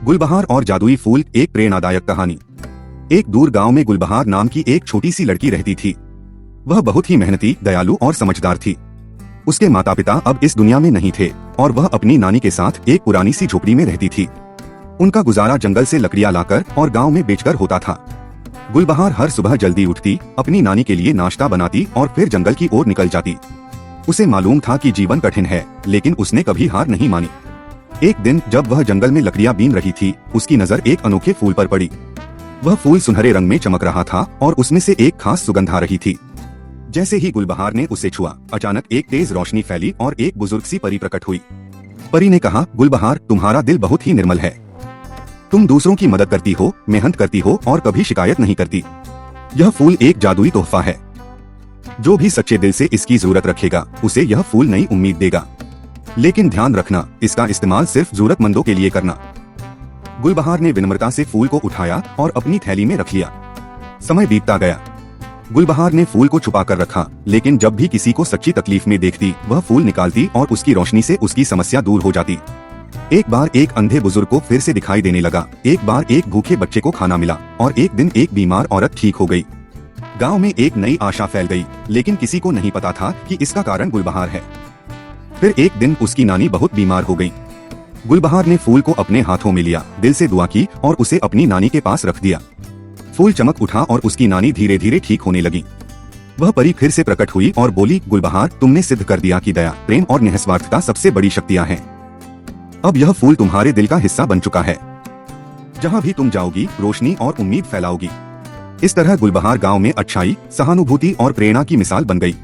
गुलबहार और जादुई फूल। एक प्रेरणादायक कहानी। एक दूर गांव में गुलबहार नाम की एक छोटी सी लड़की रहती थी। वह बहुत ही मेहनती, दयालु और समझदार थी। उसके माता पिता अब इस दुनिया में नहीं थे और वह अपनी नानी के साथ एक पुरानी सी झोपड़ी में रहती थी। उनका गुजारा जंगल से लकड़ियां लाकर और गांव में बेचकर होता था। गुलबहार हर सुबह जल्दी उठती, अपनी नानी के लिए नाश्ता बनाती और फिर जंगल की ओर निकल जाती। उसे मालूम था कि जीवन कठिन है, लेकिन उसने कभी हार नहीं मानी। एक दिन जब वह जंगल में लकड़ियां बीन रही थी, उसकी नजर एक अनोखे फूल पर पड़ी। वह फूल सुनहरे रंग में चमक रहा था और उसमें से एक खास सुगंध आ रही थी। जैसे ही गुलबहार ने उसे छुआ, अचानक एक तेज रोशनी फैली और एक बुजुर्ग सी परी प्रकट हुई। परी ने कहा, गुलबहार, तुम्हारा दिल बहुत ही निर्मल है। तुम दूसरों की मदद करती हो, मेहनत करती हो और कभी शिकायत नहीं करती। यह फूल एक जादुई तोहफा है। जो भी सच्चे दिल से इसकी जरूरत रखेगा, उसे यह फूल नई उम्मीद देगा। लेकिन ध्यान रखना, इसका इस्तेमाल सिर्फ जरूरतमंदों के लिए करना। गुलबहार ने विनम्रता से फूल को उठाया और अपनी थैली में रख लिया। समय बीतता गया। गुलबहार ने फूल को छुपा कर रखा, लेकिन जब भी किसी को सच्ची तकलीफ में देखती, वह फूल निकालती और उसकी रोशनी से उसकी समस्या दूर हो जाती। एक बार एक अंधे बुजुर्ग को फिर से दिखाई देने लगा, एक बार एक भूखे बच्चे को खाना मिला और एक दिन एक बीमार औरत ठीक हो गई। गांव में एक नई आशा फैल गई, लेकिन किसी को नहीं पता था कि इसका कारण गुलबहार है। फिर एक दिन उसकी नानी बहुत बीमार हो गई। गुलबहार ने फूल को अपने हाथों में लिया, दिल से दुआ की और उसे अपनी नानी के पास रख दिया। फूल चमक उठा और उसकी नानी धीरे धीरे ठीक होने लगी। वह परी फिर से प्रकट हुई और बोली, गुलबहार, तुमने सिद्ध कर दिया कि दया, प्रेम और निस्वार्थता सबसे बड़ी शक्तियां हैं। अब यह फूल तुम्हारे दिल का हिस्सा बन चुका है। जहां भी तुम जाओगी, रोशनी और उम्मीद फैलाओगी। इस तरह गुलबहार गांव में अच्छाई, सहानुभूति और प्रेरणा की मिसाल बन गई।